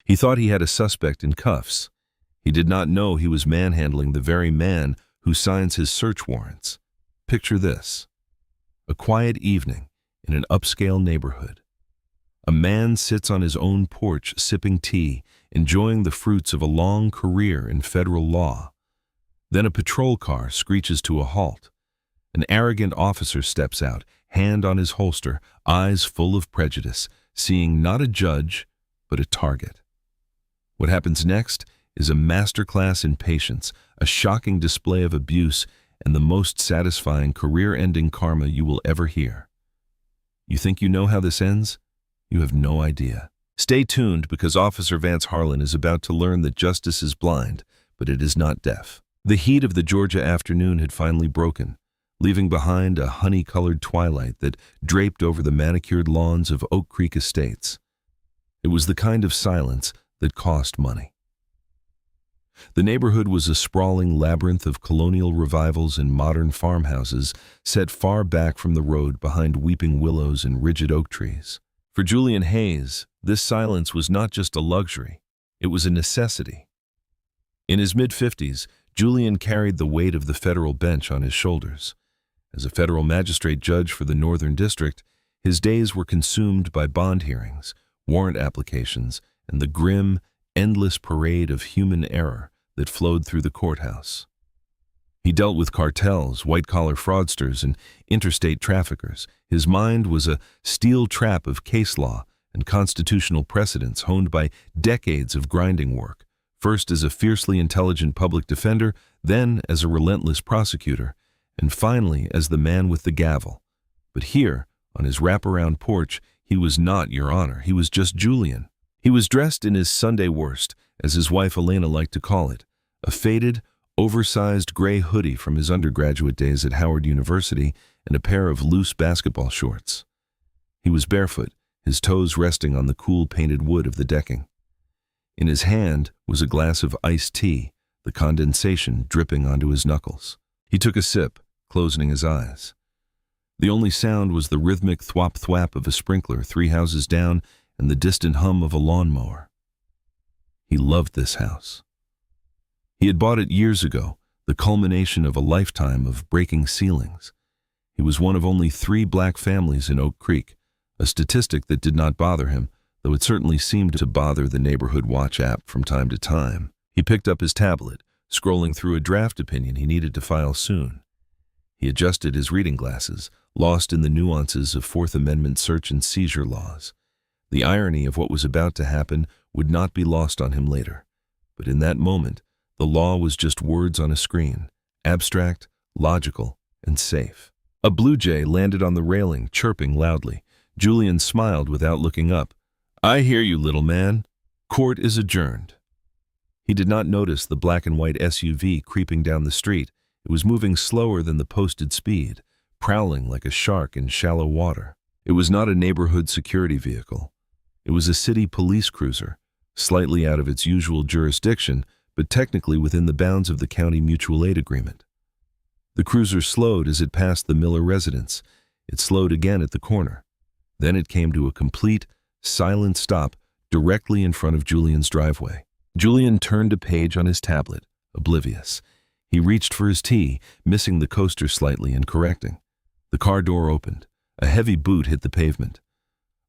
He thought he had a suspect in cuffs. He did not know he was manhandling the very man who signs his search warrants. Picture this: a quiet evening in an upscale neighborhood. A man sits on his own porch sipping tea, enjoying the fruits of a long career in federal law. Then a patrol car screeches to a halt. An arrogant officer steps out, hand on his holster, eyes full of prejudice, seeing not a judge, but a target. What happens next is a masterclass in patience, a shocking display of abuse, and the most satisfying career-ending karma you will ever hear. You think you know how this ends? You have no idea. Stay tuned, because Officer Vance Harlan is about to learn that justice is blind, but it is not deaf. The heat of the Georgia afternoon had finally broken, leaving behind a honey-colored twilight that draped over the manicured lawns of Oak Creek Estates. It was the kind of silence that cost money. The neighborhood was a sprawling labyrinth of colonial revivals and modern farmhouses set far back from the road behind weeping willows and rigid oak trees. For Julian Hayes, this silence was not just a luxury, it was a necessity. In his mid-50s, Julian carried the weight of the federal bench on his shoulders. As a federal magistrate judge for the Northern District, his days were consumed by bond hearings, warrant applications, and the grim, endless parade of human error that flowed through the courthouse. He dealt with cartels, white-collar fraudsters, and interstate traffickers. His mind was a steel trap of case law and constitutional precedents honed by decades of grinding work, first as a fiercely intelligent public defender, then as a relentless prosecutor, and finally as the man with the gavel. But here, on his wraparound porch, he was not Your Honor, he was just Julian. He was dressed in his Sunday worst, as his wife Elena liked to call it, a faded, oversized gray hoodie from his undergraduate days at Howard University and a pair of loose basketball shorts. He was barefoot, his toes resting on the cool painted wood of the decking. In his hand was a glass of iced tea, the condensation dripping onto his knuckles. He took a sip, closing his eyes. The only sound was the rhythmic thwap-thwap of a sprinkler 3 houses down and the distant hum of a lawnmower. He loved this house. He had bought it years ago, the culmination of a lifetime of breaking ceilings. He was one of only 3 black families in Oak Creek, a statistic that did not bother him, though it certainly seemed to bother the Neighborhood Watch app from time to time. He picked up his tablet, scrolling through a draft opinion he needed to file soon. He adjusted his reading glasses, lost in the nuances of Fourth Amendment search and seizure laws. The irony of what was about to happen would not be lost on him later. But in that moment, the law was just words on a screen, abstract, logical, and safe. A blue jay landed on the railing, chirping loudly. Julian smiled without looking up. "I hear you, little man. Court is adjourned." He did not notice the black and white SUV creeping down the street. It was moving slower than the posted speed, prowling like a shark in shallow water. It was not a neighborhood security vehicle. It was a city police cruiser, slightly out of its usual jurisdiction, but technically within the bounds of the county mutual aid agreement. The cruiser slowed as it passed the Miller residence. It slowed again at the corner. Then it came to a complete, silent stop directly in front of Julian's driveway. Julian turned a page on his tablet, oblivious. He reached for his tea, missing the coaster slightly and correcting. The car door opened. A heavy boot hit the pavement.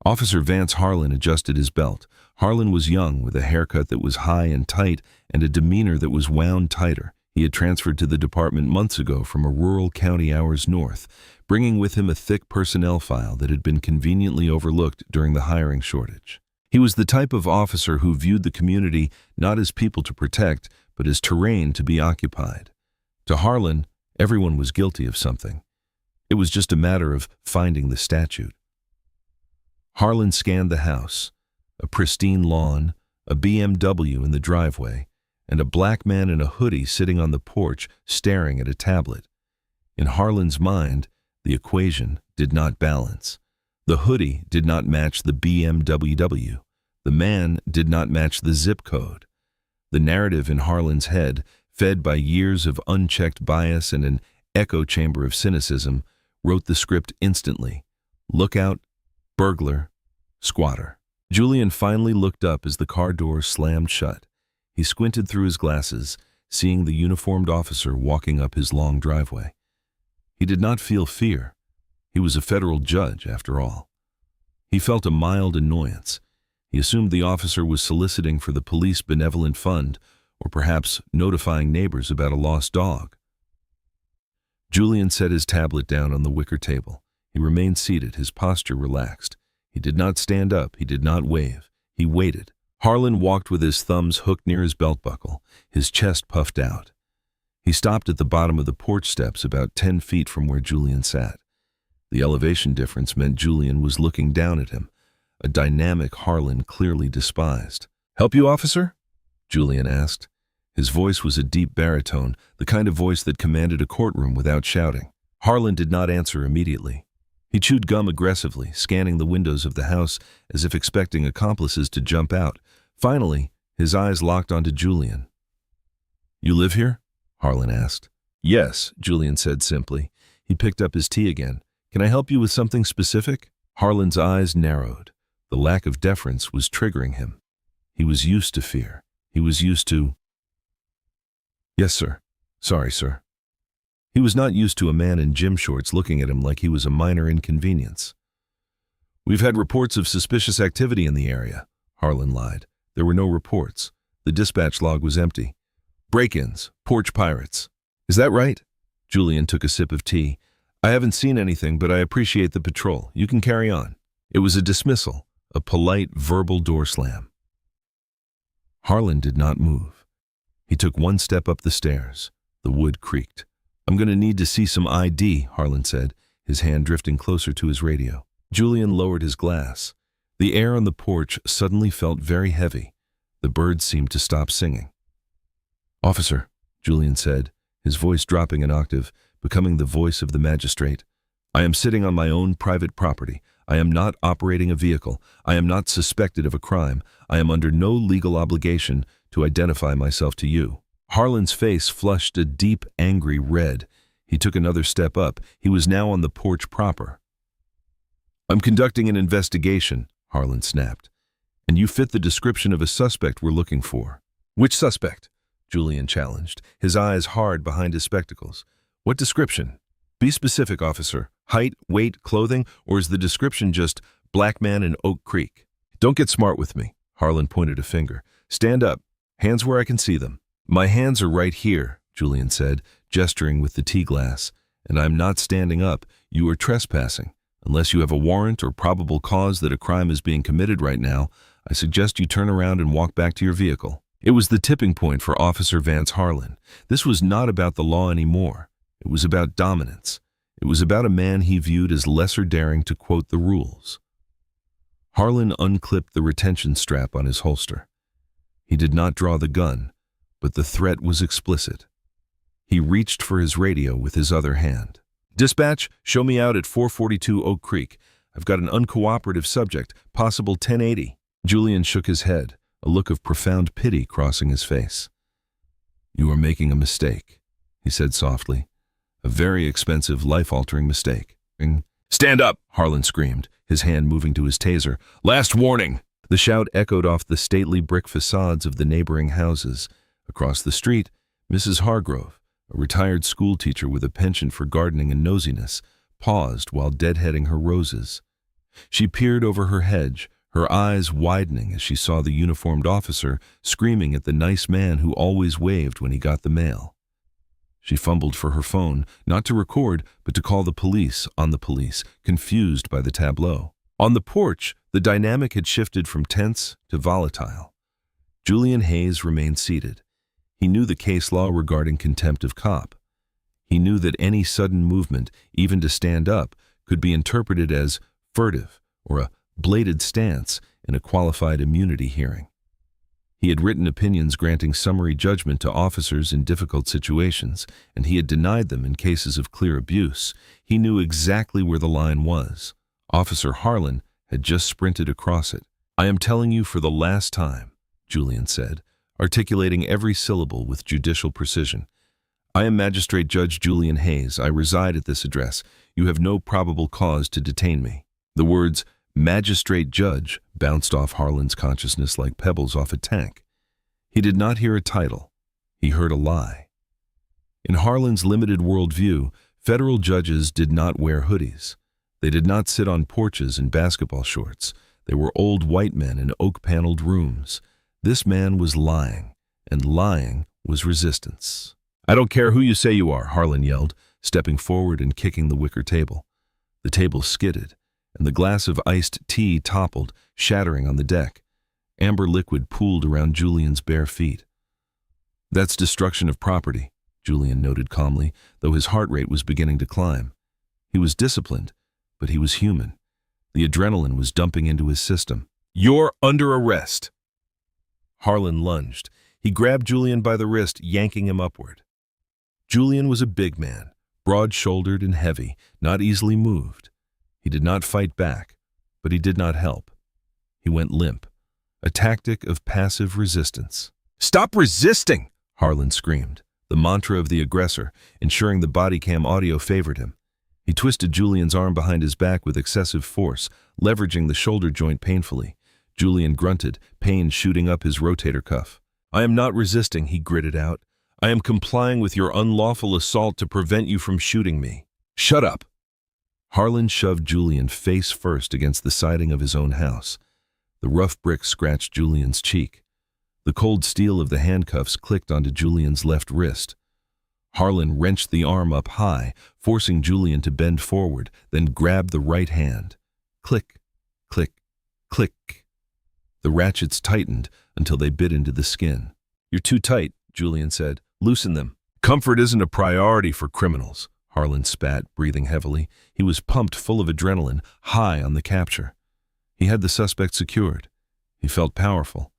Officer Vance Harlan adjusted his belt. Harlan was young, with a haircut that was high and tight and a demeanor that was wound tighter. He had transferred to the department months ago from a rural county hours north, bringing with him a thick personnel file that had been conveniently overlooked during the hiring shortage. He was the type of officer who viewed the community not as people to protect, but as terrain to be occupied. To Harlan, everyone was guilty of something. It was just a matter of finding the statute. Harlan scanned the house, a pristine lawn, a BMW in the driveway, and a black man in a hoodie sitting on the porch staring at a tablet. In Harlan's mind, the equation did not balance. The hoodie did not match the BMW. The man did not match the zip code. The narrative in Harlan's head, fed by years of unchecked bias and an echo chamber of cynicism, wrote the script instantly. Lookout, burglar, squatter. Julian finally looked up as the car door slammed shut. He squinted through his glasses, seeing the uniformed officer walking up his long driveway. He did not feel fear. He was a federal judge, after all. He felt a mild annoyance. He assumed the officer was soliciting for the police benevolent fund, or perhaps notifying neighbors about a lost dog. Julian set his tablet down on the wicker table. He remained seated, his posture relaxed. He did not stand up, he did not wave. He waited. Harlan walked with his thumbs hooked near his belt buckle, his chest puffed out. He stopped at the bottom of the porch steps about 10 feet from where Julian sat. The elevation difference meant Julian was looking down at him, a dynamic Harlan clearly despised. "Help you, officer?" Julian asked. His voice was a deep baritone, the kind of voice that commanded a courtroom without shouting. Harlan did not answer immediately. He chewed gum aggressively, scanning the windows of the house as if expecting accomplices to jump out. Finally, his eyes locked onto Julian. "You live here?" Harlan asked. "Yes," Julian said simply. He picked up his tea again. "Can I help you with something specific?" Harlan's eyes narrowed. The lack of deference was triggering him. He was used to fear. He was used to... "Yes, sir. Sorry, sir." He was not used to a man in gym shorts looking at him like he was a minor inconvenience. "We've had reports of suspicious activity in the area," Harlan lied. There were no reports. The dispatch log was empty. "Break-ins, porch pirates. Is that right?" Julian took a sip of tea. "I haven't seen anything, but I appreciate the patrol. You can carry on." It was a dismissal, a polite verbal door slam. Harlan did not move. He took one step up the stairs. The wood creaked. "I'm going to need to see some ID, Harlan said, his hand drifting closer to his radio. Julian lowered his glass. The air on the porch suddenly felt very heavy. The birds seemed to stop singing. "Officer," Julian said, his voice dropping an octave, becoming the voice of the magistrate, "I am sitting on my own private property. I am not operating a vehicle. I am not suspected of a crime. I am under no legal obligation to identify myself to you." Harlan's face flushed a deep, angry red. He took another step up. He was now on the porch proper. "I'm conducting an investigation," Harlan snapped. "And you fit the description of a suspect we're looking for." "Which suspect?" Julian challenged, his eyes hard behind his spectacles. "What description? Be specific, officer. Height, weight, clothing, or is the description just black man in Oak Creek?" "Don't get smart with me," Harlan pointed a finger. "Stand up. Hands where I can see them." "My hands are right here," Julian said, gesturing with the tea glass. "And I'm not standing up. You are trespassing. Unless you have a warrant or probable cause that a crime is being committed right now, I suggest you turn around and walk back to your vehicle." It was the tipping point for Officer Vance Harlan. This was not about the law anymore. It was about dominance. It was about a man he viewed as lesser daring to quote the rules. Harlan unclipped the retention strap on his holster. He did not draw the gun, but the threat was explicit. He reached for his radio with his other hand. "Dispatch, show me out at 442 Oak Creek. I've got an uncooperative subject, possible 1080. Julian shook his head, a look of profound pity crossing his face. "You are making a mistake," he said softly. "A very expensive, life-altering mistake." "Stand up!" Harlan screamed, his hand moving to his taser. "Last warning!" The shout echoed off the stately brick facades of the neighboring houses. Across the street, Mrs. Hargrove, a retired schoolteacher with a penchant for gardening and nosiness, paused while deadheading her roses. She peered over her hedge, her eyes widening as she saw the uniformed officer screaming at the nice man who always waved when he got the mail. She fumbled for her phone, not to record, but to call the police on the police, confused by the tableau. On the porch, the dynamic had shifted from tense to volatile. Julian Hayes remained seated. He knew the case law regarding contempt of cop. He knew that any sudden movement, even to stand up, could be interpreted as furtive or a bladed stance in a qualified immunity hearing. He had written opinions granting summary judgment to officers in difficult situations, and he had denied them in cases of clear abuse. He knew exactly where the line was. Officer Harlan had just sprinted across it. "I am telling you for the last time," Julian said, articulating every syllable with judicial precision. "I am Magistrate Judge Julian Hayes. I reside at this address. You have no probable cause to detain me." The words "Magistrate Judge" bounced off Harlan's consciousness like pebbles off a tank. He did not hear a title. He heard a lie. In Harlan's limited worldview, federal judges did not wear hoodies. They did not sit on porches in basketball shorts. They were old white men in oak-paneled rooms. This man was lying, and lying was resistance. "I don't care who you say you are," Harlan yelled, stepping forward and kicking the wicker table. The table skidded, and the glass of iced tea toppled, shattering on the deck. Amber liquid pooled around Julian's bare feet. "That's destruction of property," Julian noted calmly, though his heart rate was beginning to climb. He was disciplined, but he was human. The adrenaline was dumping into his system. "You're under arrest." Harlan lunged. He grabbed Julian by the wrist, yanking him upward. Julian was a big man, broad-shouldered and heavy, not easily moved. He did not fight back, but he did not help. He went limp, a tactic of passive resistance. "Stop resisting!" Harlan screamed, the mantra of the aggressor, ensuring the body cam audio favored him. He twisted Julian's arm behind his back with excessive force, leveraging the shoulder joint painfully. Julian grunted, pain shooting up his rotator cuff. "I am not resisting," he gritted out. "I am complying with your unlawful assault to prevent you from shooting me." "Shut up!" Harlan shoved Julian face first against the siding of his own house. The rough brick scratched Julian's cheek. The cold steel of the handcuffs clicked onto Julian's left wrist. Harlan wrenched the arm up high, forcing Julian to bend forward, then grabbed the right hand. Click, click, click. The ratchets tightened until they bit into the skin. "You're too tight," Julian said. "Loosen them." "Comfort isn't a priority for criminals," Harlan spat, breathing heavily. He was pumped, full of adrenaline, high on the capture. He had the suspect secured. He felt powerful.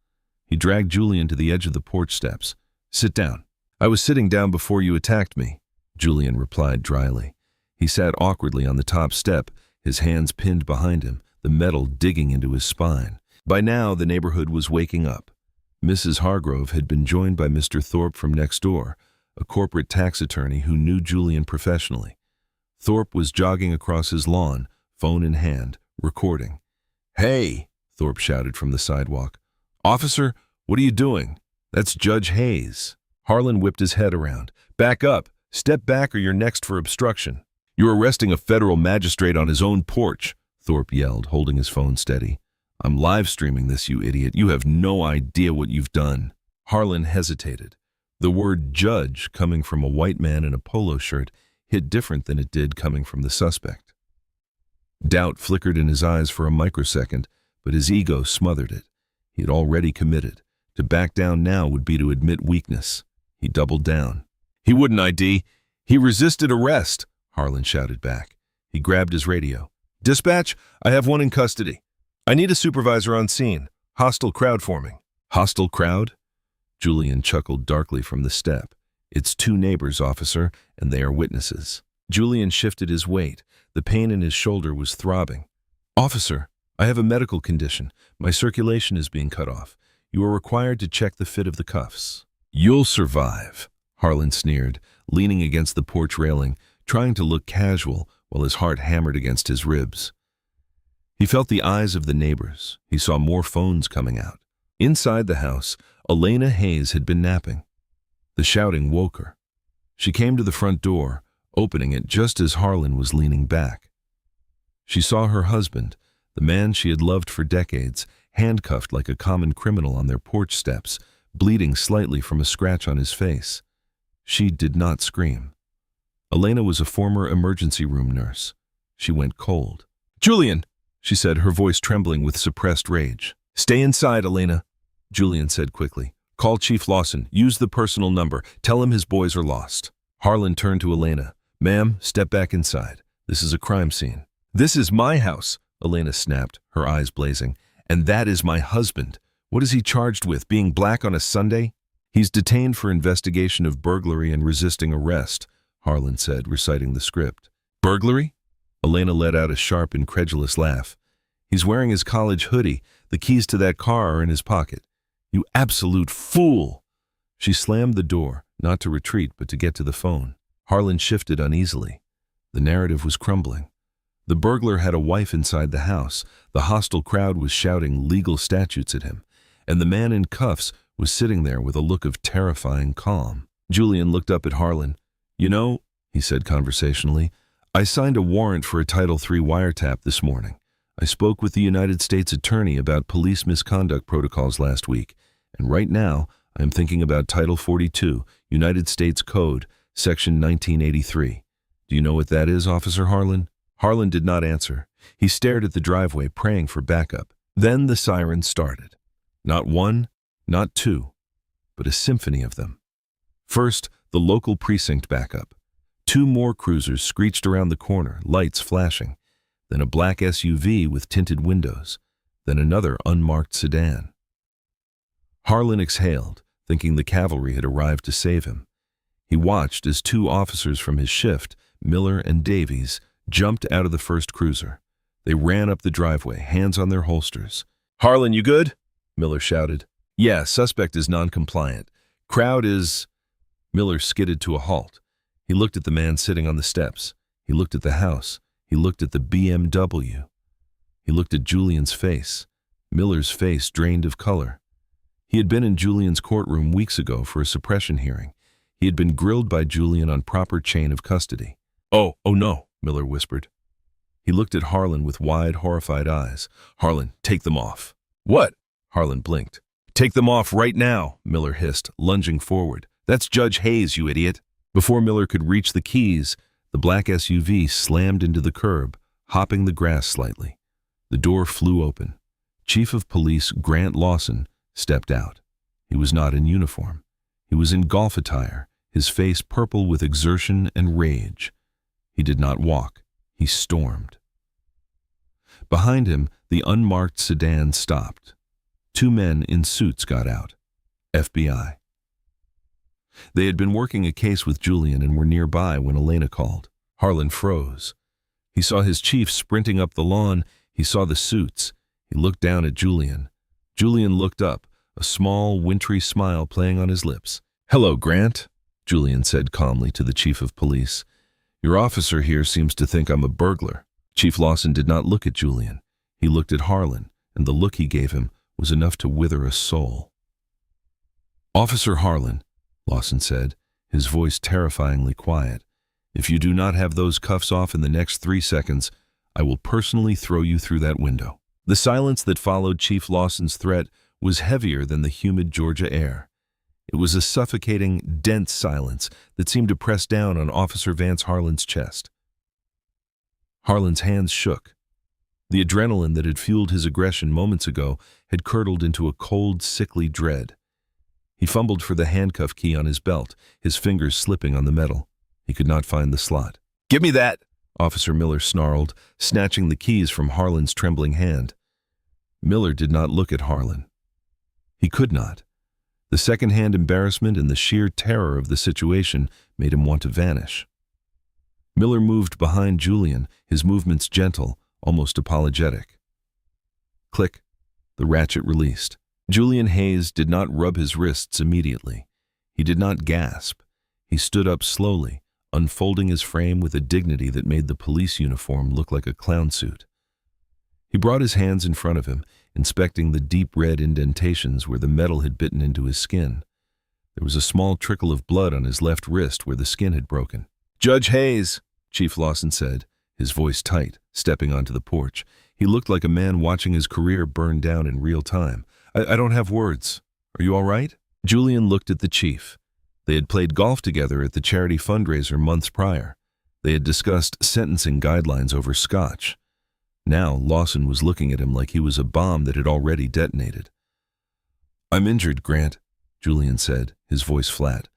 He dragged Julian to the edge of the porch steps. "Sit down." "I was sitting down before you attacked me," Julian replied dryly. He sat awkwardly on the top step, his hands pinned behind him, the metal digging into his spine. By now, the neighborhood was waking up. Mrs. Hargrove had been joined by Mr. Thorpe from next door, a corporate tax attorney who knew Julian professionally. Thorpe was jogging across his lawn, phone in hand, recording. "Hey," Thorpe shouted from the sidewalk. "Officer, what are you doing? That's Judge Hayes." Harlan whipped his head around. "Back up. Step back or you're next for obstruction." "You're arresting a federal magistrate on his own porch," Thorpe yelled, holding his phone steady. "I'm live streaming this, you idiot. You have no idea what you've done." Harlan hesitated. The word judge, coming from a white man in a polo shirt, hit different than it did coming from the suspect. Doubt flickered in his eyes for a microsecond, but his ego smothered it. He had already committed. To back down now would be to admit weakness. He doubled down. "He wouldn't ID. He resisted arrest," Harlan shouted back. He grabbed his radio. "Dispatch, I have one in custody. I need a supervisor on scene. Hostile crowd forming." "Hostile crowd?" Julian chuckled darkly from the step. "It's two neighbors, officer, and they are witnesses." Julian shifted his weight. The pain in his shoulder was throbbing. "Officer, I have a medical condition. My circulation is being cut off. You are required to check the fit of the cuffs." "You'll survive," Harlan sneered, leaning against the porch railing, trying to look casual while his heart hammered against his ribs. He felt the eyes of the neighbors. He saw more phones coming out. Inside the house, Elena Hayes had been napping. The shouting woke her. She came to the front door, opening it just as Harlan was leaning back. She saw her husband, the man she had loved for decades, handcuffed like a common criminal on their porch steps, bleeding slightly from a scratch on his face. She did not scream. Elena was a former emergency room nurse. She went cold. "Julian," she said, her voice trembling with suppressed rage. "Stay inside, Elena," Julian said quickly. "Call Chief Lawson. Use the personal number. Tell him his boys are lost." Harlan turned to Elena. "Ma'am, step back inside. This is a crime scene." "This is my house," Elena snapped, her eyes blazing. "And that is my husband. What is he charged with, being black on a Sunday?" "He's detained for investigation of burglary and resisting arrest," Harlan said, reciting the script. "Burglary?" Elena let out a sharp, incredulous laugh. "He's wearing his college hoodie. The keys to that car are in his pocket." "You absolute fool!" She slammed the door, not to retreat, but to get to the phone. Harlan shifted uneasily. The narrative was crumbling. The burglar had a wife inside the house, the hostile crowd was shouting legal statutes at him, and the man in cuffs was sitting there with a look of terrifying calm. Julian looked up at Harlan. "You know," he said conversationally, "I signed a warrant for a Title III wiretap this morning. I spoke with the United States Attorney about police misconduct protocols last week, and right now I am thinking about Title 42, United States Code, Section 1983. Do you know what that is, Officer Harlan?" Harlan did not answer. He stared at the driveway, praying for backup. Then the sirens started. Not one, not two, but a symphony of them. First, the local precinct backup. 2 more cruisers screeched around the corner, lights flashing. Then a black SUV with tinted windows. Then another unmarked sedan. Harlan exhaled, thinking the cavalry had arrived to save him. He watched as 2 officers from his shift, Miller and Davies, jumped out of the first cruiser. They ran up the driveway, hands on their holsters. "Harlan, you good?" Miller shouted. "Yeah, suspect is non-compliant. Crowd is—" Miller skidded to a halt. He looked at the man sitting on the steps. He looked at the house. He looked at the BMW. He looked at Julian's face. Miller's face drained of color. He had been in Julian's courtroom weeks ago for a suppression hearing. He had been grilled by Julian on proper chain of custody. Oh no," Miller whispered. He looked at Harlan with wide, horrified eyes. "Harlan, take them off." "What?" Harlan blinked. "Take them off right now," Miller hissed, lunging forward. "That's Judge Hayes, you idiot." Before Miller could reach the keys, the black SUV slammed into the curb, hopping the grass slightly. The door flew open. Chief of Police Grant Lawson stepped out. He was not in uniform. He was in golf attire, his face purple with exertion and rage. He did not walk. He stormed. Behind him, the unmarked sedan stopped. 2 men in suits got out. FBI. They had been working a case with Julian and were nearby when Elena called. Harlan froze. He saw his chief sprinting up the lawn. He saw the suits. He looked down at Julian. Julian looked up, a small, wintry smile playing on his lips. "Hello, Grant," Julian said calmly to the chief of police. "Your officer here seems to think I'm a burglar." Chief Lawson did not look at Julian. He looked at Harlan, and the look he gave him was enough to wither a soul. "Officer Harlan," Lawson said, his voice terrifyingly quiet, "if you do not have those cuffs off in the next 3 seconds, I will personally throw you through that window." The silence that followed Chief Lawson's threat was heavier than the humid Georgia air. It was a suffocating, dense silence that seemed to press down on Officer Vance Harlan's chest. Harlan's hands shook. The adrenaline that had fueled his aggression moments ago had curdled into a cold, sickly dread. He fumbled for the handcuff key on his belt, his fingers slipping on the metal. He could not find the slot. "Give me that!" Officer Miller snarled, snatching the keys from Harlan's trembling hand. Miller did not look at Harlan. He could not. The second-hand embarrassment and the sheer terror of the situation made him want to vanish. Miller moved behind Julian, his movements gentle, almost apologetic. Click. The ratchet released. Julian Hayes did not rub his wrists immediately. He did not gasp. He stood up slowly, unfolding his frame with a dignity that made the police uniform look like a clown suit. He brought his hands in front of him, inspecting the deep red indentations where the metal had bitten into his skin. There was a small trickle of blood on his left wrist where the skin had broken. "Judge Hayes," Chief Lawson said, his voice tight, stepping onto the porch. He looked like a man watching his career burn down in real time. I don't have words. Are you all right?" Julian looked at the chief. They had played golf together at the charity fundraiser months prior. They had discussed sentencing guidelines over scotch. Now Lawson was looking at him like he was a bomb that had already detonated. "I'm injured, Grant," Julian said, his voice flat.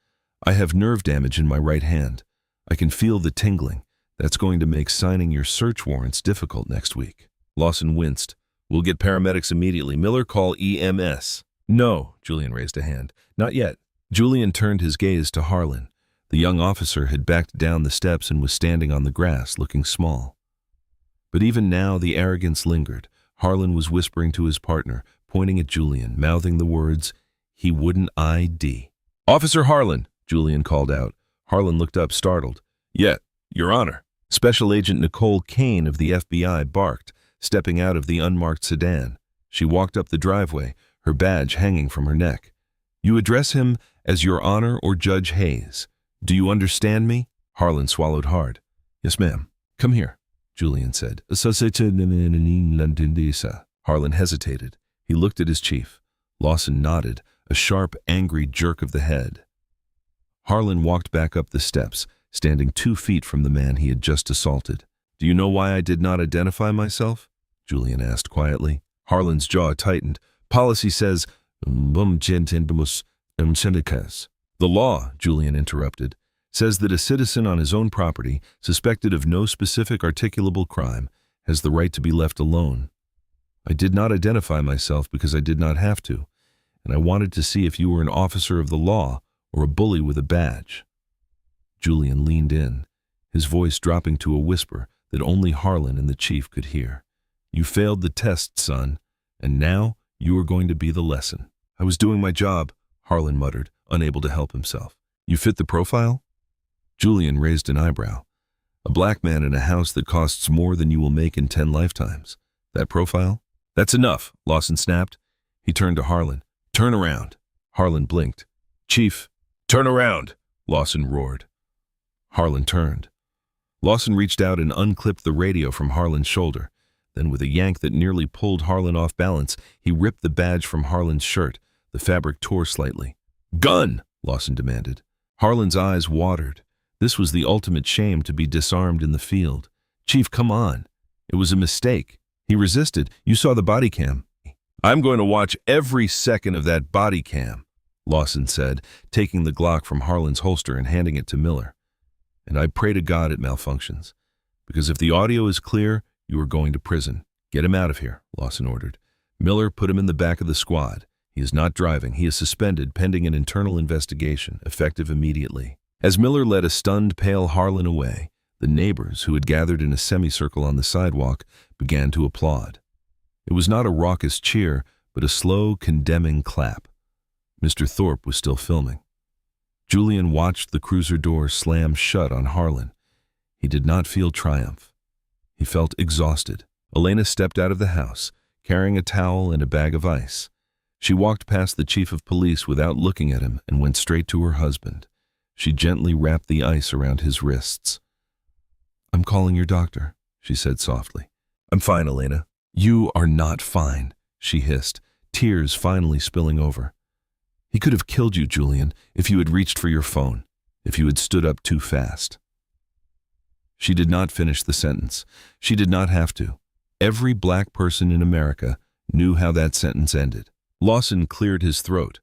"I have nerve damage in my right hand. I can feel the tingling. That's going to make signing your search warrants difficult next week." Lawson winced. "We'll get paramedics immediately. Miller, call EMS." "No," Julian raised a hand. "Not yet." Julian turned his gaze to Harlan. The young officer had backed down the steps and was standing on the grass, looking small. But even now the arrogance lingered. Harlan was whispering to his partner, pointing at Julian, mouthing the words, "He wouldn't ID." "Officer Harlan," Julian called out. Harlan looked up, startled. "Yeah, Your Honor." Special Agent Nicole Kane of the FBI barked, stepping out of the unmarked sedan. She walked up the driveway, her badge hanging from her neck. You address him as Your Honor or Judge Hayes. Do you understand me? Harlan swallowed hard. Yes, ma'am. Come here, Julian said. Harlan hesitated. He looked at his chief. Lawson nodded, a sharp, angry jerk of the head. Harlan walked back up the steps, standing 2 feet from the man he had just assaulted. Do you know why I did not identify myself? Julian asked quietly. Harlan's jaw tightened. Policy says, the law, Julian interrupted, says that a citizen on his own property, suspected of no specific articulable crime, has the right to be left alone. I did not identify myself because I did not have to, and I wanted to see if you were an officer of the law or a bully with a badge. Julian leaned in, his voice dropping to a whisper that only Harlan and the chief could hear. You failed the test, son, and now you are going to be the lesson. I was doing my job, Harlan muttered, unable to help himself. You fit the profile? Julian raised an eyebrow. A black man in a house that costs more than you will make in 10 lifetimes. That profile? That's enough, Lawson snapped. He turned to Harlan. Turn around. Harlan blinked. Chief, turn around, Lawson roared. Harlan turned. Lawson reached out and unclipped the radio from Harlan's shoulder. Then with a yank that nearly pulled Harlan off balance, he ripped the badge from Harlan's shirt. The fabric tore slightly. Gun, Lawson demanded. Harlan's eyes watered. This was the ultimate shame to be disarmed in the field. Chief, come on. It was a mistake. He resisted. You saw the body cam. I'm going to watch every second of that body cam, Lawson said, taking the Glock from Harlan's holster and handing it to Miller. And I pray to God it malfunctions. Because if the audio is clear, you are going to prison. Get him out of here, Lawson ordered. Miller, put him in the back of the squad. He is not driving. He is suspended pending an internal investigation, effective immediately. As Miller led a stunned, pale Harlan away, the neighbors, who had gathered in a semicircle on the sidewalk, began to applaud. It was not a raucous cheer, but a slow, condemning clap. Mr. Thorpe was still filming. Julian watched the cruiser door slam shut on Harlan. He did not feel triumph. He felt exhausted. Elena stepped out of the house, carrying a towel and a bag of ice. She walked past the chief of police without looking at him and went straight to her husband. She gently wrapped the ice around his wrists. I'm calling your doctor, she said softly. I'm fine, Elena. You are not fine, she hissed, tears finally spilling over. He could have killed you, Julian, if you had reached for your phone, if you had stood up too fast. She did not finish the sentence. She did not have to. Every black person in America knew how that sentence ended. Lawson cleared his throat.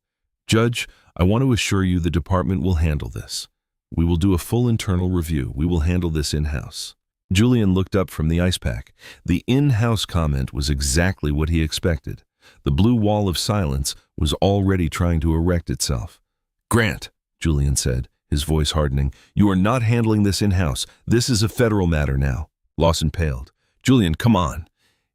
Judge, I want to assure you the department will handle this. We will do a full internal review. We will handle this in-house. Julian looked up from the ice pack. The in-house comment was exactly what he expected. The blue wall of silence was already trying to erect itself. Grant, Julian said, his voice hardening, you are not handling this in-house. This is a federal matter now. Lawson paled. Julian, come on.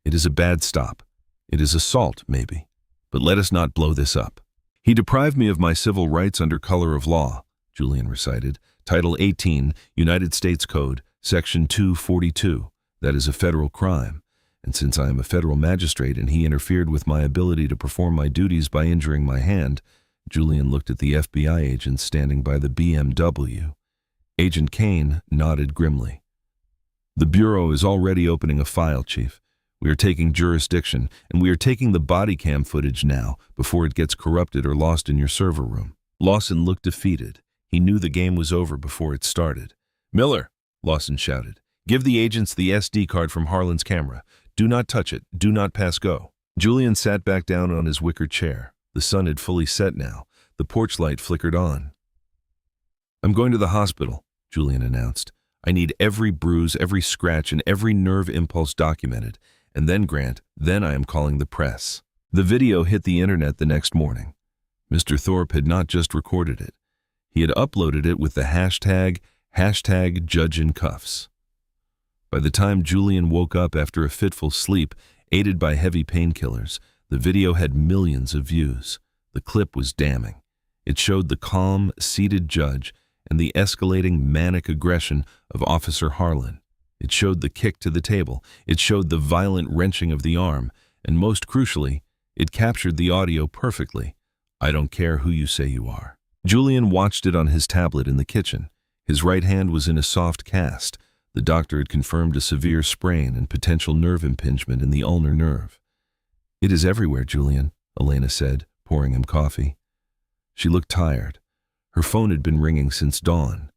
It is a bad stop. It is assault, maybe. But let us not blow this up. He deprived me of my civil rights under color of law, Julian recited. Title 18, United States Code, Section 242. That is a federal crime. And since I am a federal magistrate and he interfered with my ability to perform my duties by injuring my hand, Julian looked at the FBI agent standing by the BMW. Agent Kane nodded grimly. The Bureau is already opening a file, Chief. We are taking jurisdiction, and we are taking the body cam footage now before it gets corrupted or lost in your server room. Lawson looked defeated. He knew the game was over before it started. Miller, Lawson shouted, give the agents the SD card from Harlan's camera. Do not touch it. Do not pass go. Julian sat back down on his wicker chair. The sun had fully set now. The porch light flickered on. I'm going to the hospital, Julian announced. I need every bruise, every scratch, and every nerve impulse documented. And then, Grant, then I am calling the press. The video hit the internet the next morning. Mr. Thorpe had not just recorded it. He had uploaded it with the hashtag Judge in Cuffs. By the time Julian woke up after a fitful sleep, aided by heavy painkillers, the video had millions of views. The clip was damning. It showed the calm, seated judge and the escalating manic aggression of Officer Harlan. It showed the kick to the table. It showed the violent wrenching of the arm. And most crucially, it captured the audio perfectly. I don't care who you say you are. Julian watched it on his tablet in the kitchen. His right hand was in a soft cast. The doctor had confirmed a severe sprain and potential nerve impingement in the ulnar nerve. It is everywhere, Julian, Elena said, pouring him coffee. She looked tired. Her phone had been ringing since dawn.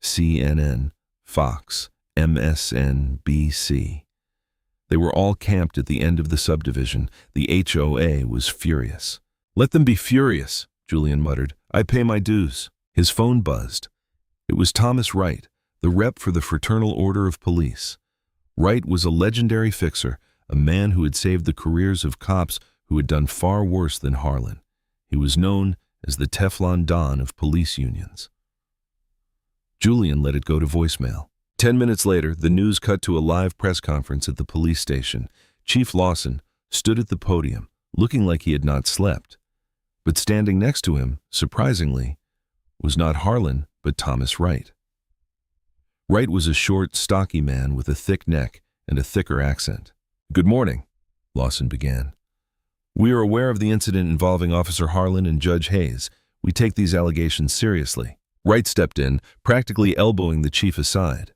CNN, Fox, MSNBC. They were all camped at the end of the subdivision. The HOA was furious. Let them be furious, Julian muttered. I pay my dues. His phone buzzed. It was Thomas Wright, the rep for the Fraternal Order of Police. Wright was a legendary fixer, a man who had saved the careers of cops who had done far worse than Harlan. He was known as the Teflon Don of police unions. Julian let it go to voicemail. 10 minutes later, the news cut to a live press conference at the police station. Chief Lawson stood at the podium, looking like he had not slept. But standing next to him, surprisingly, was not Harlan, but Thomas Wright. Wright was a short, stocky man with a thick neck and a thicker accent. Good morning, Lawson began. We are aware of the incident involving Officer Harlan and Judge Hayes. We take these allegations seriously. Wright stepped in, practically elbowing the chief aside.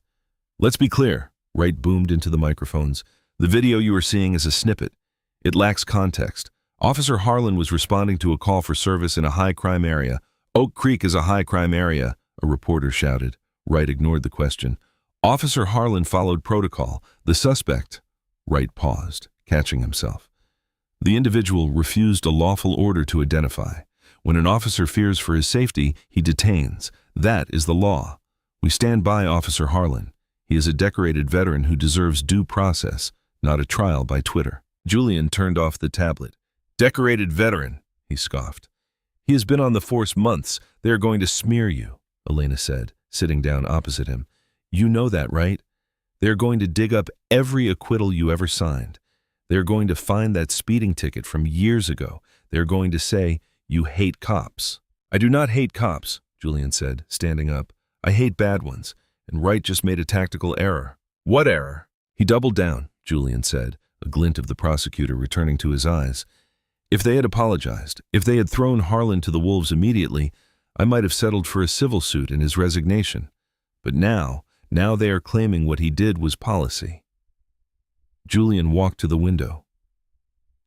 Let's be clear, Wright boomed into the microphones. The video you are seeing is a snippet. It lacks context. Officer Harlan was responding to a call for service in a high-crime area. Oak Creek is a high-crime area, a reporter shouted. Wright ignored the question. Officer Harlan followed protocol. The suspect... Wright paused, catching himself. The individual refused a lawful order to identify. When an officer fears for his safety, he detains. That is the law. We stand by Officer Harlan. He is a decorated veteran who deserves due process, not a trial by Twitter. Julian turned off the tablet. Decorated veteran, he scoffed. He has been on the force months. They are going to smear you, Elena said, sitting down opposite him. You know that, right? They are going to dig up every acquittal you ever signed. They are going to find that speeding ticket from years ago. They are going to say, you hate cops. I do not hate cops, Julian said, standing up. I hate bad ones, and Wright just made a tactical error. What error? He doubled down, Julian said, a glint of the prosecutor returning to his eyes. If they had apologized, if they had thrown Harlan to the wolves immediately, I might have settled for a civil suit and his resignation. But now they are claiming what he did was policy. Julian walked to the window.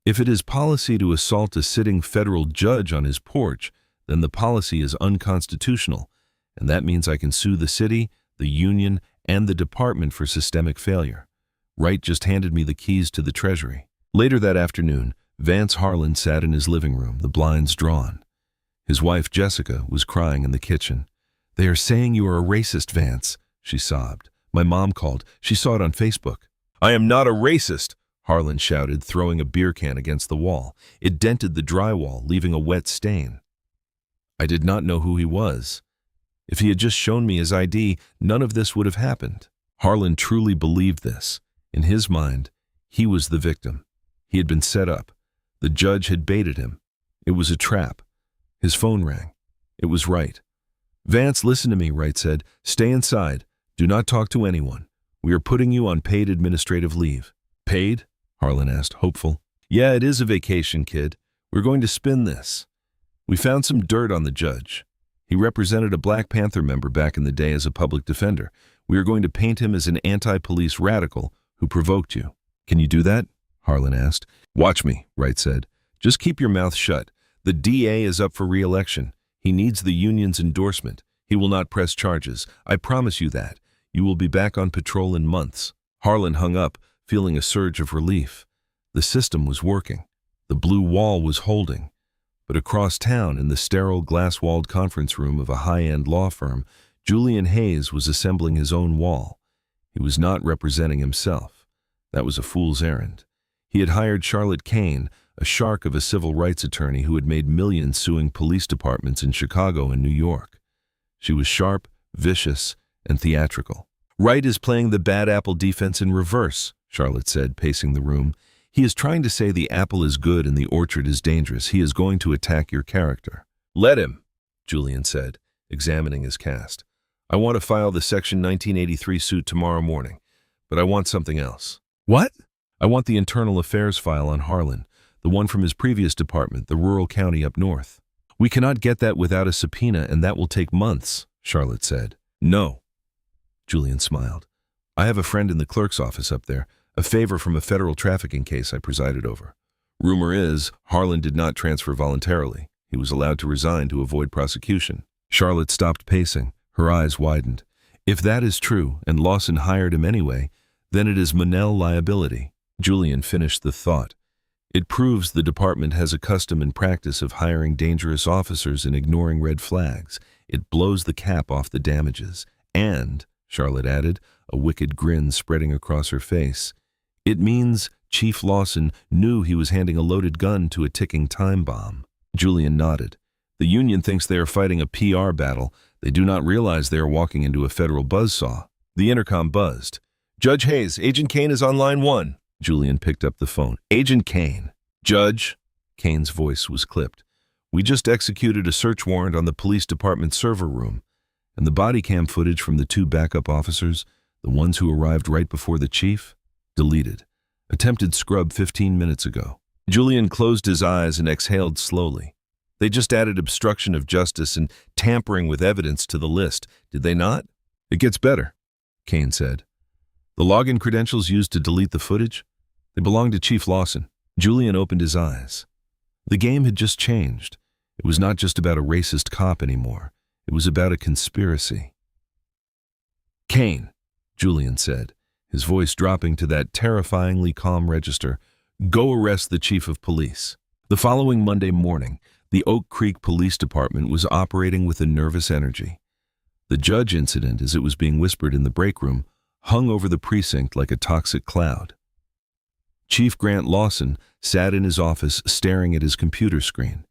If it is policy to assault a sitting federal judge on his porch, then the policy is unconstitutional, and that means I can sue the city, the union, and the department for systemic failure. Wright just handed me the keys to the Treasury. Later that afternoon, Vance Harlan sat in his living room, the blinds drawn. His wife, Jessica, was crying in the kitchen. They are saying you are a racist, Vance, she sobbed. My mom called. She saw it on Facebook. I am not a racist, Harlan shouted, throwing a beer can against the wall. It dented the drywall, leaving a wet stain. I did not know who he was. If he had just shown me his ID, none of this would have happened. Harlan truly believed this. In his mind, he was the victim. He had been set up. The judge had baited him. It was a trap. His phone rang. It was Wright. Vance, listen to me, Wright said. Stay inside. Do not talk to anyone. We are putting you on paid administrative leave. Paid? Harlan asked, hopeful. Yeah, it is a vacation, kid. We're going to spin this. We found some dirt on the judge. He represented a Black Panther member back in the day as a public defender. We are going to paint him as an anti-police radical who provoked you. Can you do that? Harlan asked. Watch me, Wright said. Just keep your mouth shut. The DA is up for re-election. He needs the union's endorsement. He will not press charges. I promise you that. You will be back on patrol in months. Harlan hung up, feeling a surge of relief. The system was working. The blue wall was holding. But across town, in the sterile, glass-walled conference room of a high-end law firm, Julian Hayes was assembling his own wall. He was not representing himself. That was a fool's errand. He had hired Charlotte Kane, a shark of a civil rights attorney who had made millions suing police departments in Chicago and New York. She was sharp, vicious, and theatrical. Wright is playing the bad apple defense in reverse, Charlotte said, pacing the room. He is trying to say the apple is good and the orchard is dangerous. He is going to attack your character. Let him, Julian said, examining his cast. I want to file the Section 1983 suit tomorrow morning. but I want something else. What? I want the internal affairs file on Harlan, the one from his previous department, the rural county up north. We cannot get that without a subpoena, and that will take months, Charlotte said. No. Julian smiled. I have a friend in the clerk's office up there, a favor from a federal trafficking case I presided over. Rumor is, Harlan did not transfer voluntarily. He was allowed to resign to avoid prosecution. Charlotte stopped pacing. Her eyes widened. If that is true, and Lawson hired him anyway, then it is Monell liability. Julian finished the thought. It proves the department has a custom and practice of hiring dangerous officers and ignoring red flags. It blows the cap off the damages. And, Charlotte added, a wicked grin spreading across her face, it means Chief Lawson knew he was handing a loaded gun to a ticking time bomb. Julian nodded. The union thinks they are fighting a PR battle. They do not realize they are walking into a federal buzzsaw. The intercom buzzed. Judge Hayes, Agent Kane is on line 1. Julian picked up the phone. Agent Kane. Judge. Kane's voice was clipped. We just executed a search warrant on the police department server room, and the body cam footage from the 2 backup officers, the ones who arrived right before the chief, deleted. Attempted scrub 15 minutes ago. Julian closed his eyes and exhaled slowly. They just added obstruction of justice and tampering with evidence to the list, did they not? It gets better, Kane said. The login credentials used to delete the footage? They belong to Chief Lawson. Julian opened his eyes. The game had just changed. It was not just about a racist cop anymore. It was about a conspiracy. Kane, Julian said, his voice dropping to that terrifyingly calm register, go arrest the chief of police. The following Monday morning, the Oak Creek Police Department was operating with a nervous energy. The Judge incident, as it was being whispered in the break room, hung over the precinct like a toxic cloud. Chief Grant Lawson sat in his office staring at his computer screen.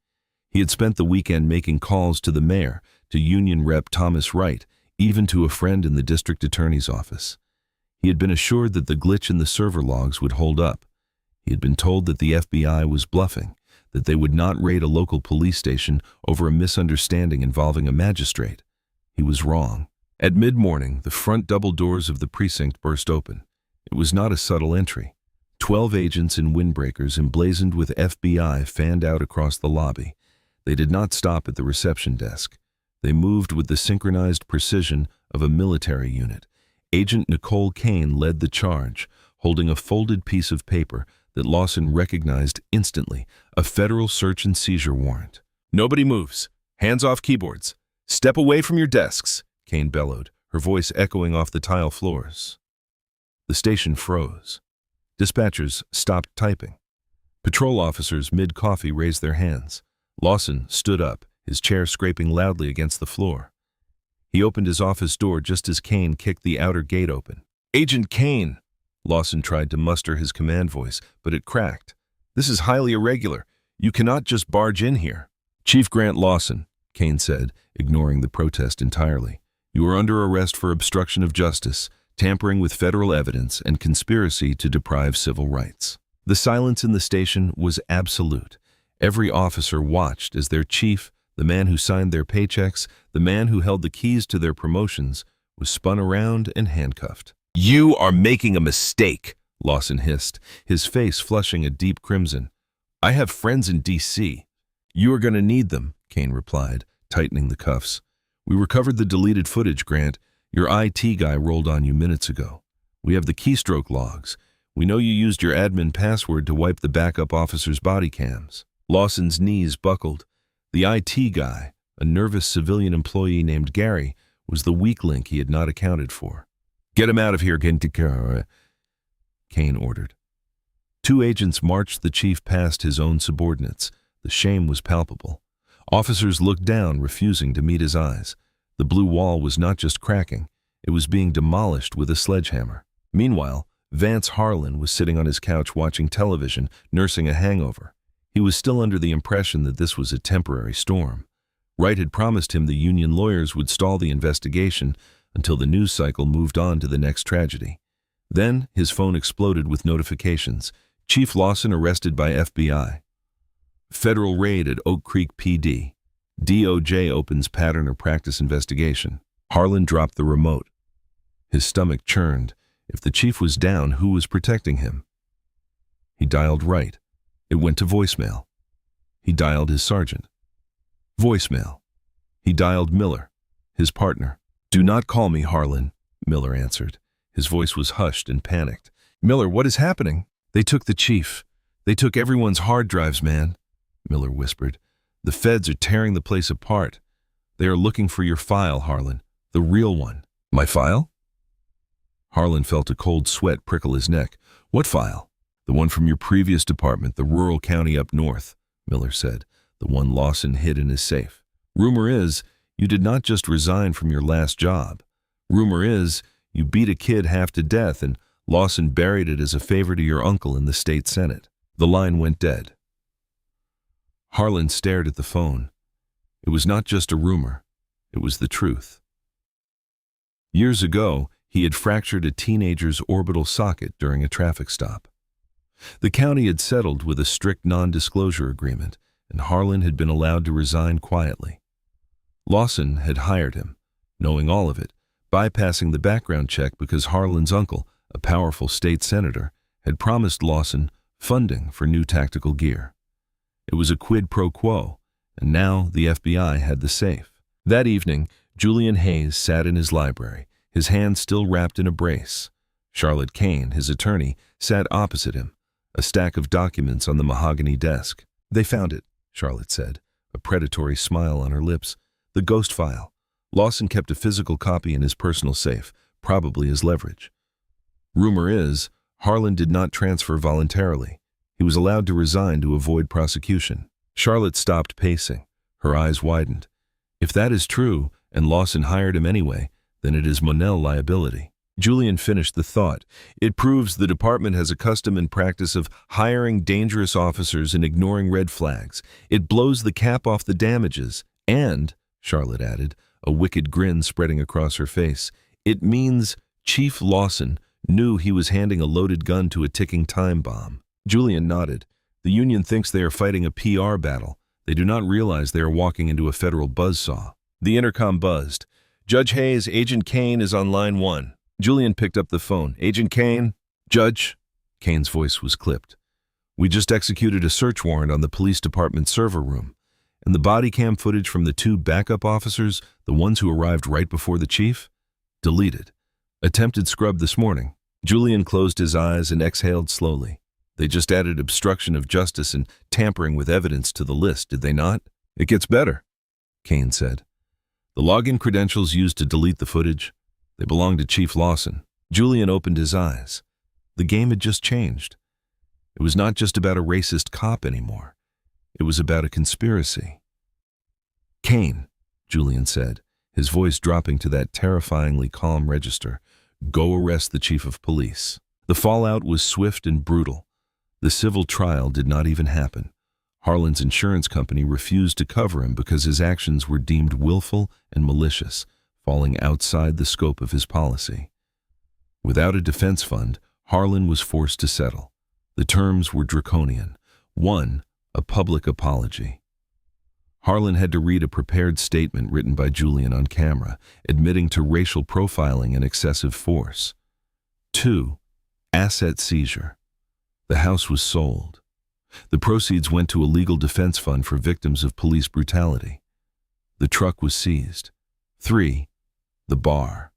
He had spent the weekend making calls to the mayor, to Union Rep Thomas Wright, even to a friend in the district attorney's office. He had been assured that the glitch in the server logs would hold up. He had been told that the FBI was bluffing, that they would not raid a local police station over a misunderstanding involving a magistrate. He was wrong. At mid-morning, the front double doors of the precinct burst open. It was not a subtle entry. 12 agents in windbreakers emblazoned with FBI fanned out across the lobby. They did not stop at the reception desk. They moved with the synchronized precision of a military unit. Agent Nicole Kane led the charge, holding a folded piece of paper that Lawson recognized instantly, a federal search and seizure warrant. Nobody moves. Hands off keyboards. Step away from your desks, Kane bellowed, her voice echoing off the tile floors. The station froze. Dispatchers stopped typing. Patrol officers mid-coffee raised their hands. Lawson stood up, his chair scraping loudly against the floor. He opened his office door just as Kane kicked the outer gate open. Agent Kane! Lawson tried to muster his command voice, but it cracked. This is highly irregular. You cannot just barge in here. Chief Grant Lawson, Kane said, ignoring the protest entirely. You are under arrest for obstruction of justice, tampering with federal evidence, and conspiracy to deprive civil rights. The silence in the station was absolute. Every officer watched as their chief, the man who signed their paychecks, the man who held the keys to their promotions, was spun around and handcuffed. You are making a mistake, Lawson hissed, his face flushing a deep crimson. I have friends in D.C. You are going to need them, Kane replied, tightening the cuffs. We recovered the deleted footage, Grant. Your IT guy rolled on you minutes ago. We have the keystroke logs. We know you used your admin password to wipe the backup officers' body cams. Lawson's knees buckled. The IT guy, a nervous civilian employee named Gary, was the weak link he had not accounted for. Get him out of here, Kane ordered. 2 agents marched the chief past his own subordinates. The shame was palpable. Officers looked down, refusing to meet his eyes. The blue wall was not just cracking, it was being demolished with a sledgehammer. Meanwhile, Vance Harlan was sitting on his couch watching television, nursing a hangover. He was still under the impression that this was a temporary storm. Wright had promised him the union lawyers would stall the investigation until the news cycle moved on to the next tragedy. Then his phone exploded with notifications. Chief Lawson arrested by FBI. Federal raid at Oak Creek PD. DOJ opens pattern or practice investigation. Harlan dropped the remote. His stomach churned. If the chief was down, who was protecting him? He dialed right. It went to voicemail. He dialed his sergeant. Voicemail. He dialed Miller, his partner. "Do not call me, Harlan," Miller answered. His voice was hushed and panicked. "Miller, what is happening?" "They took the chief. They took everyone's hard drives, man," Miller whispered. "The feds are tearing the place apart. They are looking for your file, Harlan, the real one." "My file?" Harlan felt a cold sweat prickle his neck. "What file?" "The one from your previous department, the rural county up north," Miller said. "The one Lawson hid in his safe. Rumor is, you did not just resign from your last job. Rumor is, you beat a kid half to death and Lawson buried it as a favor to your uncle in the state senate." The line went dead. Harlan stared at the phone. It was not just a rumor. It was the truth. Years ago, he had fractured a teenager's orbital socket during a traffic stop. The county had settled with a strict non-disclosure agreement, and Harlan had been allowed to resign quietly. Lawson had hired him, knowing all of it, bypassing the background check because Harlan's uncle, a powerful state senator, had promised Lawson funding for new tactical gear. It was a quid pro quo, and now the FBI had the safe. That evening, Julian Hayes sat in his library, his hand still wrapped in a brace. Charlotte Kane, his attorney, sat opposite him, a stack of documents on the mahogany desk. "They found it," Charlotte said, a predatory smile on her lips. "The ghost file. Lawson kept a physical copy in his personal safe, probably as leverage. Rumor is, Harlan did not transfer voluntarily. He was allowed to resign to avoid prosecution." Charlotte stopped pacing. Her eyes widened. "If that is true, and Lawson hired him anyway, then it is Monell liability." Julian finished the thought. "It proves the department has a custom and practice of hiring dangerous officers and ignoring red flags. It blows the cap off the damages. And," Charlotte added, a wicked grin spreading across her face, "it means Chief Lawson knew he was handing a loaded gun to a ticking time bomb." Julian nodded. "The union thinks they are fighting a PR battle. They do not realize they are walking into a federal buzzsaw." The intercom buzzed. "Judge Hayes, Agent Kane is on line 1. Julian picked up the phone. "Agent Kane?" "Judge?" Kane's voice was clipped. "We just executed a search warrant on the police department server room. And the body cam footage from the 2 backup officers, the ones who arrived right before the chief? Deleted. Attempted scrub this morning." Julian closed his eyes and exhaled slowly. "They just added obstruction of justice and tampering with evidence to the list, did they not?" "It gets better," Kane said. "The login credentials used to delete the footage, they belong to Chief Lawson." Julian opened his eyes. The game had just changed. It was not just about a racist cop anymore. It was about a conspiracy. "Kane," Julian said, his voice dropping to that terrifyingly calm register, "go arrest the chief of police." The fallout was swift and brutal. The civil trial did not even happen. Harlan's insurance company refused to cover him because his actions were deemed willful and malicious, falling outside the scope of his policy. Without a defense fund, Harlan was forced to settle. The terms were draconian. 1, a public apology. Harlan had to read a prepared statement written by Julian on camera, admitting to racial profiling and excessive force. 2, asset seizure. The house was sold. The proceeds went to a legal defense fund for victims of police brutality. The truck was seized. 3, the bar.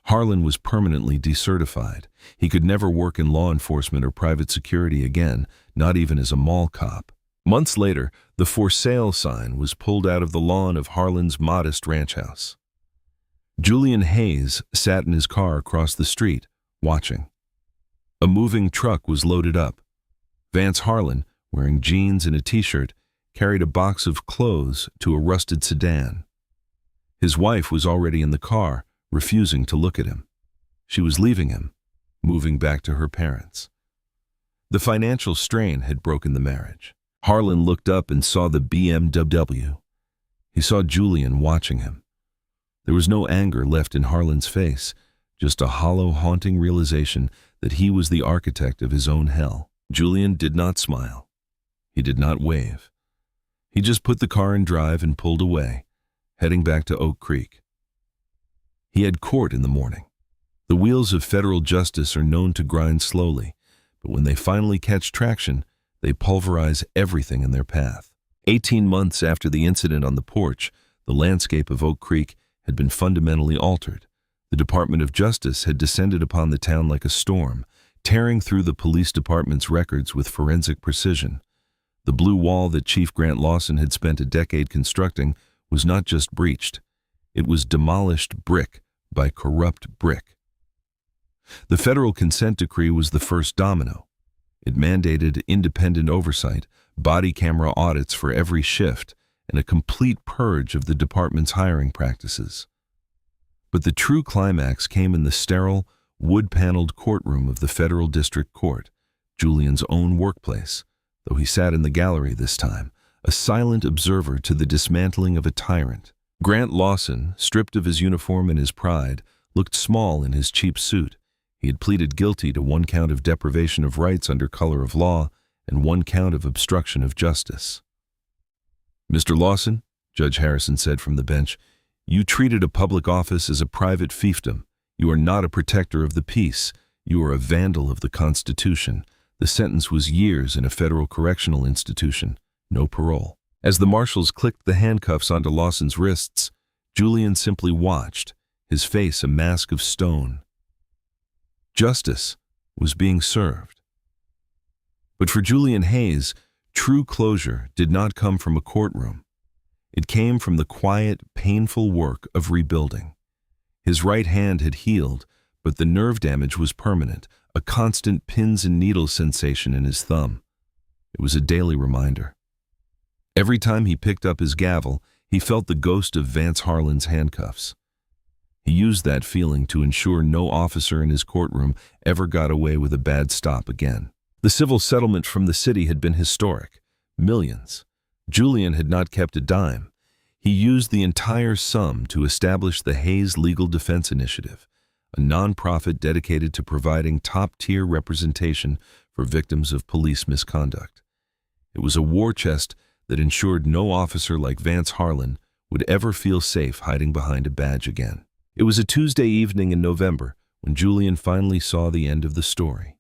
Harlan was permanently decertified. He could never work in law enforcement or private security again, not even as a mall cop. Months later, the for sale sign was pulled out of the lawn of Harlan's modest ranch house. Julian Hayes sat in his car across the street, watching. A moving truck was loaded up. Vance Harlan, wearing jeans and a t-shirt, carried a box of clothes to a rusted sedan. His wife was already in the car, refusing to look at him. She was leaving him, moving back to her parents. The financial strain had broken the marriage. Harlan looked up and saw the BMW. He saw Julian watching him. There was no anger left in Harlan's face, just a hollow, haunting realization that he was the architect of his own hell. Julian did not smile. He did not wave. He just put the car in drive and pulled away, heading back to Oak Creek. He had court in the morning. The wheels of federal justice are known to grind slowly, but when they finally catch traction, they pulverize everything in their path. 18 months after the incident on the porch, the landscape of Oak Creek had been fundamentally altered. The Department of Justice had descended upon the town like a storm, tearing through the police department's records with forensic precision. The blue wall that Chief Grant Lawson had spent a decade constructing was not just breached, it was demolished brick by corrupt brick. The federal consent decree was the first domino. It mandated independent oversight, body camera audits for every shift, and a complete purge of the department's hiring practices. But the true climax came in the sterile, wood-paneled courtroom of the federal district court, Julian's own workplace, though he sat in the gallery this time, a silent observer to the dismantling of a tyrant. Grant Lawson, stripped of his uniform and his pride, looked small in his cheap suit. He had pleaded guilty to 1 count of deprivation of rights under color of law and 1 count of obstruction of justice. "Mr. Lawson," Judge Harrison said from the bench, "you treated a public office as a private fiefdom. You are not a protector of the peace. You are a vandal of the Constitution. The sentence was years in a federal correctional institution, no parole." As the marshals clicked the handcuffs onto Lawson's wrists, Julian simply watched, his face a mask of stone. Justice was being served. But for Julian Hayes, true closure did not come from a courtroom. It came from the quiet, painful work of rebuilding. His right hand had healed, but the nerve damage was permanent, a constant pins and needles sensation in his thumb. It was a daily reminder. Every time he picked up his gavel, he felt the ghost of Vance Harlan's handcuffs. He used that feeling to ensure no officer in his courtroom ever got away with a bad stop again. The civil settlement from the city had been historic. Millions. Julian had not kept a dime. He used the entire sum to establish the Hayes Legal Defense Initiative, a nonprofit dedicated to providing top-tier representation for victims of police misconduct. It was a war chest that ensured no officer like Vance Harlan would ever feel safe hiding behind a badge again. It was a Tuesday evening in November when Julian finally saw the end of the story.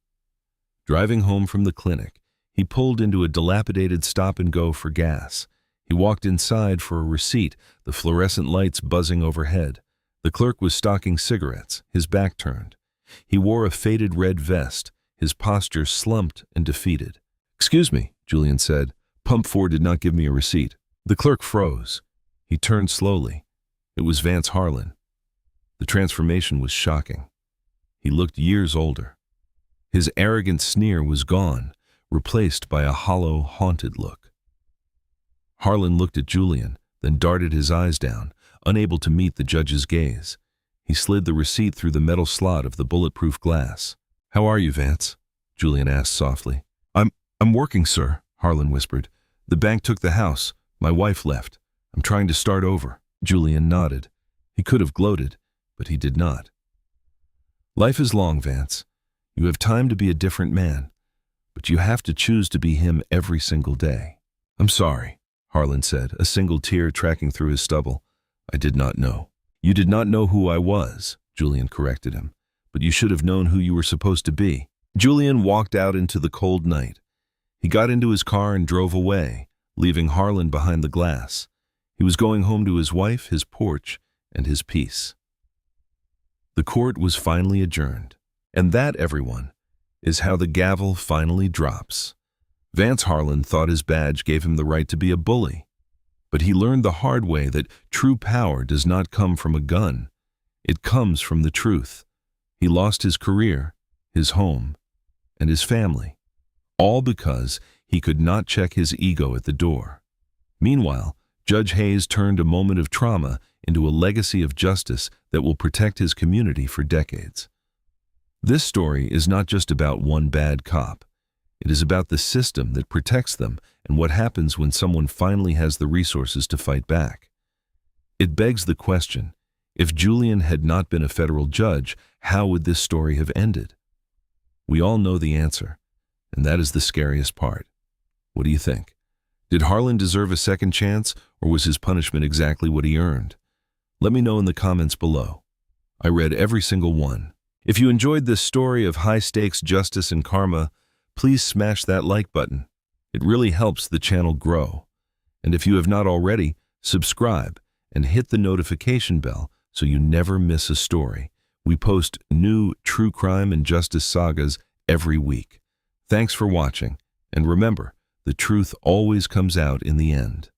Driving home from the clinic, he pulled into a dilapidated stop-and-go for gas. He walked inside for a receipt, the fluorescent lights buzzing overhead. The clerk was stocking cigarettes, his back turned. He wore a faded red vest, his posture slumped and defeated. "Excuse me," Julian said. "Pump 4 did not give me a receipt." The clerk froze. He turned slowly. It was Vance Harlan. The transformation was shocking. He looked years older. His arrogant sneer was gone, replaced by a hollow, haunted look. Harlan looked at Julian, then darted his eyes down, unable to meet the judge's gaze. He slid the receipt through the metal slot of the bulletproof glass. "How are you, Vance?" Julian asked softly. I'm working, sir," Harlan whispered. "The bank took the house. My wife left. I'm trying to start over." Julian nodded. He could have gloated, but he did not. "Life is long, Vance. You have time to be a different man, but you have to choose to be him every single day." "I'm sorry," Harlan said, a single tear tracking through his stubble. "I did not know." "You did not know who I was," Julian corrected him, "but you should have known who you were supposed to be." Julian walked out into the cold night. He got into his car and drove away, leaving Harlan behind the glass. He was going home to his wife, his porch, and his peace. The court was finally adjourned. And that, everyone, is how the gavel finally drops. Vance Harlan thought his badge gave him the right to be a bully, but he learned the hard way that true power does not come from a gun. It comes from the truth. He lost his career, his home, and his family, all because he could not check his ego at the door. Meanwhile, Judge Hayes turned a moment of trauma into a legacy of justice that will protect his community for decades. This story is not just about one bad cop. It is about the system that protects them and what happens when someone finally has the resources to fight back. It begs the question, if Julian had not been a federal judge, how would this story have ended? We all know the answer, and that is the scariest part. What do you think? Did Harlan deserve a second chance, or was his punishment exactly what he earned? Let me know in the comments below. I read every single one, If you enjoyed this story of high-stakes justice and karma, please smash that like button. It really helps the channel grow. And if you have not already, subscribe and hit the notification bell so you never miss a story. We post new true crime and justice sagas every week. Thanks for watching, and remember, the truth always comes out in the end.